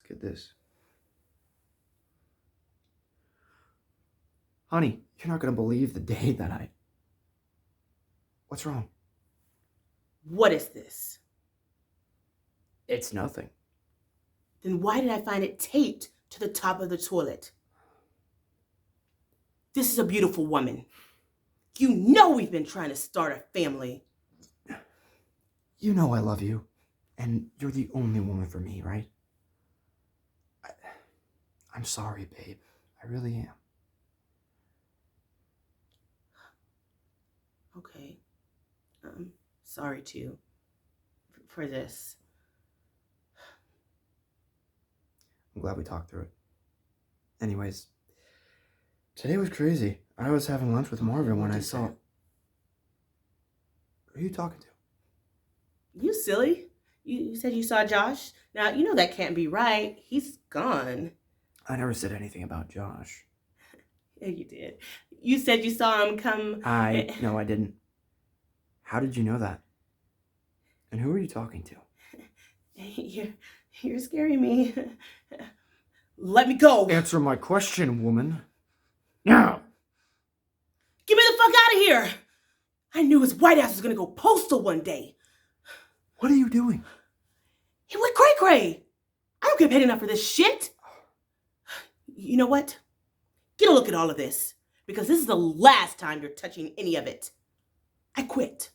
Look at this. Honey, you're not going to believe the day that I... What's wrong? What is this? It's nothing. Then why did I find it taped to the top of the toilet? This is a beautiful woman. You know we've been trying to start a family. You know I love you, and you're the only woman for me, right? I'm sorry, babe. I really am. Okay. Sorry too for this. I'm glad we talked through it. Anyways, today was crazy. I was having lunch with Marvin when I saw... Who are you talking to? You silly. You said you saw Josh. Now, you know that can't be right. He's gone. I never said anything about Josh. Yeah, you did. You said you saw him come... No, I didn't. How did you know that? And who are you talking to? You're scaring me. Let me go. Answer my question, woman. Now! Get me the fuck out of here! I knew his white ass was gonna go postal one day. What are you doing? He went cray-cray. I don't get paid enough for this shit. You know what? Get a look at all of this, because this is the last time you're touching any of it. I quit.